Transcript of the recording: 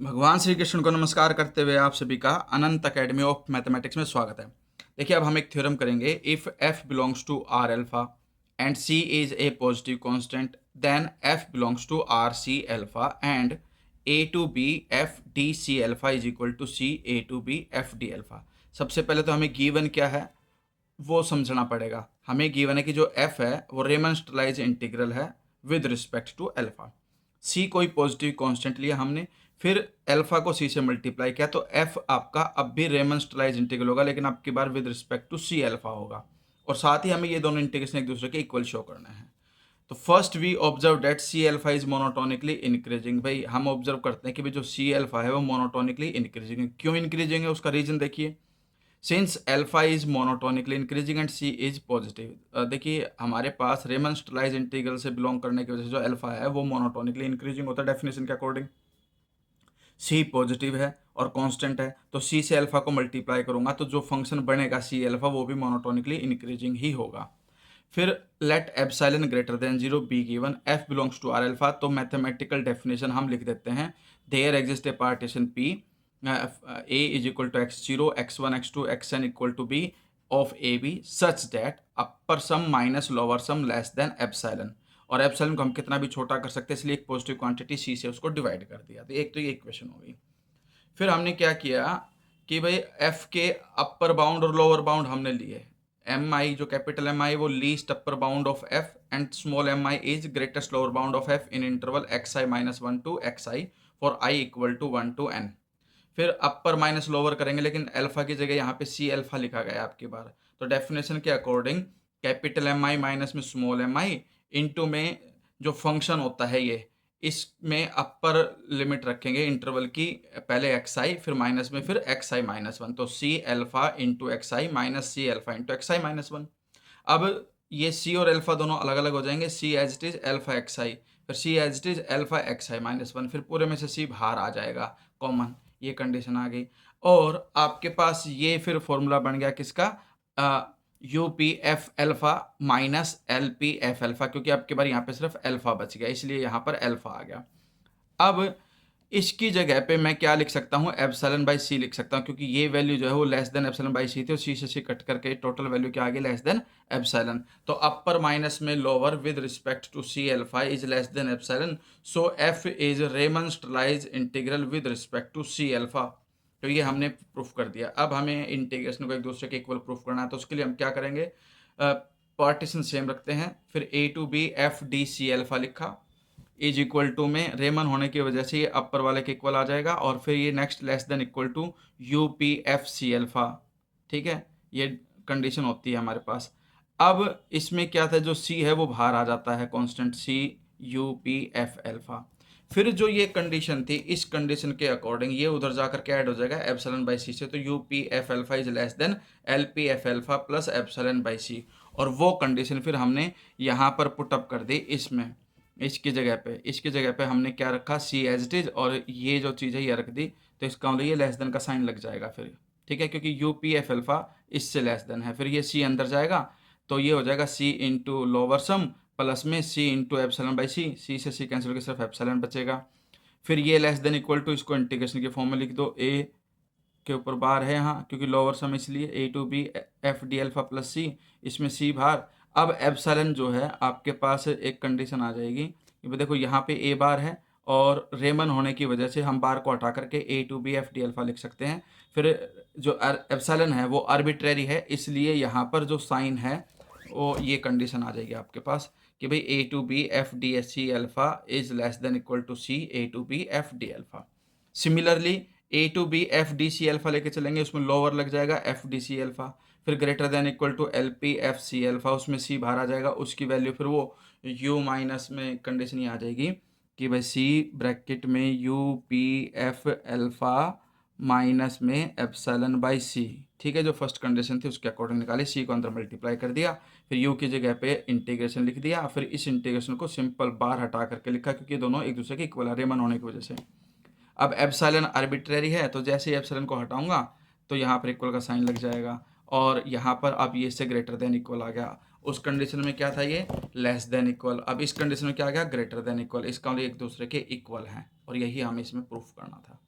भगवान श्री कृष्ण को नमस्कार करते हुए आप सभी का अनंत अकेडमी ऑफ मैथमेटिक्स में स्वागत है। देखिए, अब हम एक थ्योरम करेंगे। If f belongs to r alpha and c is a positive constant, then f belongs to r c alpha and a to b f d c alpha is equal to c a to b f d alpha. सबसे पहले तो हमें given क्या है वो समझना पड़ेगा। हमें गिवन है कि जो f है वो रेमन स्टरलाइज इंटीग्रल है with respect to alpha. c कोई पॉजिटिव कांस्टेंट लिया हमने, फिर अल्फा को c से मल्टीप्लाई किया, तो f आपका अब भी रेमन स्टरलाइज इंटीग्रल होगा, लेकिन आपकी bar with respect to c alpha होगा। और साथ ही हमें ये दोनों इंटीग्रेशन एक दूसरे के इक्वल शो करना है। तो first we observe that C alpha is monotonically increasing. भाई हम ऑब्जर्व करते हैं कि भाई जो सी अल्फा है वो मोनोटोनिकली इंक्रीजिंग है। क्यों इंक्रीजिंग है उसका रीजन देखिए। Since alpha is monotonically increasing and C is positive. देखिए, हमारे पास रेमन स्टरलाइज इंटीग्रल से बिलोंग करने की वजह से जो अल्फा है वो मोनोटोनिकली इंक्रीजिंग होता है डेफिनेशन के अकॉर्डिंग। सी पॉजिटिव है और कांस्टेंट है, तो सी से अल्फा को मल्टीप्लाई करूंगा तो जो फंक्शन बनेगा सी अल्फा वो भी मोनोटोनिकली इंक्रीजिंग ही होगा। फिर let epsilon greater than zero be given F belongs to R alpha, तो मैथमेटिकल डेफिनेशन हम लिख देते हैं। There exist a partition P A is equal to X zero X one X two X N equal to B of A B such that upper sum minus lower sum less than epsilon. और epsilon को हम कितना भी छोटा कर सकते हैं, इसलिए एक पॉजिटिव क्वांटिटी सी से उसको डिवाइड कर दिया। तो ये इक्वेशन हो गई। फिर हमने क्या किया कि भाई एफ के अपर बाउंड और लोअर बाउंड हमने लिए। एम आई, जो कैपिटल एम आई वो least upper bound of F and small M I is greatest lower bound of F in interval X I minus one to X I for I equal to one to N. फिर upper minus lower करेंगे, लेकिन alpha की जगह यहाँ पे सी alpha लिखा गया है आपकी बार। तो डेफिनेशन के अकॉर्डिंग कैपिटल एम आई माइनस में स्मॉल एम आई इंटू में जो फंक्शन होता है ये, इसमें अपर लिमिट रखेंगे इंटरवल की, पहले एक्स आई फिर माइनस में फिर एक्स आई माइनस वन, तो सी अल्फा इंटू एक्स आई minus c alpha into x आई माइनस वन। अब ये सी और अल्फा दोनों अलग अलग हो जाएंगे। C as it is alpha x i, फिर c as it is alpha x I minus one, फिर पूरे में से सी बाहर आ जाएगा कॉमन। ये कंडीशन आ गई। और आपके पास ये फिर फॉर्मूला बन गया किसका, U P F alpha minus L P F alpha, क्योंकि आपके बार यहाँ पे सिर्फ एल्फा बच गया इसलिए यहाँ पर एल्फा आ गया। अब इसकी जगह पे मैं क्या लिख सकता हूँ, एप्सिलॉन बाई सी लिख सकता हूँ, क्योंकि ये वैल्यू जो है वो less than epsilon by C थी और सी से सी कट करके टोटल वैल्यू क्या आ गई, लेस देन एप्सिलॉन। तो अपर माइनस में lower with respect to C alpha is less than epsilon, so F is Riemann Stieltjes integral with respect to C alpha. तो ये हमने प्रूफ कर दिया। अब हमें इंटीग्रेशन को एक दूसरे के इक्वल प्रूफ करना है, तो उसके लिए हम क्या करेंगे, पार्टीशन सेम रखते हैं। फिर a to B F D C alpha लिखा, इज इक्वल टू में रेमन होने की वजह से ये अपर वाले के इक्वल आ जाएगा, और फिर ये next less than equal to U P F C alpha. ठीक है, ये कंडीशन होती है हमारे पास। अब इसमें क्या था, जो सी है वो बाहर आ जाता है, कांस्टेंट सी यू पी एफ अल्फा। फिर जो ये कंडीशन थी, इस कंडीशन के अकॉर्डिंग ये उधर जाकर के ऐड हो जाएगा एप्सिलॉन बाई सी से, तो u P f alpha is less than l P f alpha plus epsilon by c. और वो कंडीशन फिर हमने यहाँ पर पुटअप कर दी इसमें, इसकी जगह पे हमने क्या रखा, सी एज इट इज, और ये जो चीज़ है ये रख दी, तो इसका मतलब ये लेस देन का साइन लग जाएगा फिर। ठीक है, क्योंकि यू पी एफ अल्फा इससे लेस देन है, फिर ये सी अंदर जाएगा, तो ये हो जाएगा सी इंटू लोअर सम प्लस में सी इंटू एप्सिलॉन बाई सी, सी से सी कैंसिल करके सिर्फ एप्सिलॉन बचेगा। फिर ये लेस देन इक्वल टू, इसको इंटीग्रेशन के फॉर्म में लिख दो, ए के ऊपर बार है यहाँ क्योंकि लोअर सम, इसलिए a to B F D alpha plus c, इसमें सी बाहर। अब एप्सिलॉन जो है आपके पास एक कंडीशन आ जाएगी, ये देखो यहाँ पे ए बार है और रेमन होने की वजह से हम बार को हटा करके a to B F D alpha लिख सकते हैं। फिर जो एप्सिलॉन है वो आर्बिट्रेरी है, इसलिए यहाँ पर जो साइन है वो ये कंडीशन आ जाएगी आपके पास कि भाई A to B F D S C alpha is less than equal to C A to B F D alpha. Similarly A to B F D C alpha लेके चलेंगे, उसमें लोअर लग जाएगा एफ डी सी अल्फा, फिर greater than equal to L P F C alpha, उसमें C बाहर आ जाएगा, उसकी वैल्यू फिर वो यू माइनस में कंडीशन ये आ जाएगी कि भाई सी ब्रैकेट में U P f alpha minus में एप्सिलॉन बाई सी। ठीक है, जो फर्स्ट कंडीशन थी उसके अकॉर्डिंग निकाली, सी को अंदर मल्टीप्लाई कर दिया, फिर यू की जगह पे इंटीग्रेशन लिख दिया, फिर इस इंटीग्रेशन को सिंपल बार हटा करके लिखा क्योंकि दोनों एक दूसरे के इक्वल है रेमन होने की वजह से। अब एप्सिलॉन आर्बिट्रेरी है, तो जैसे ही एप्सिलॉन को हटाऊंगा तो यहाँ पर इक्वल का साइन लग जाएगा, और यहाँ पर अब ये इससे ग्रेटर देन इक्वल आ गया। उस कंडीशन में क्या था ये लेस देन इक्वल, अब इस कंडीशन में क्या आ गया ग्रेटर देन इक्वल, इसका मतलब एक दूसरे के इक्वल हैं और यही हमें इसमें प्रूफ करना था।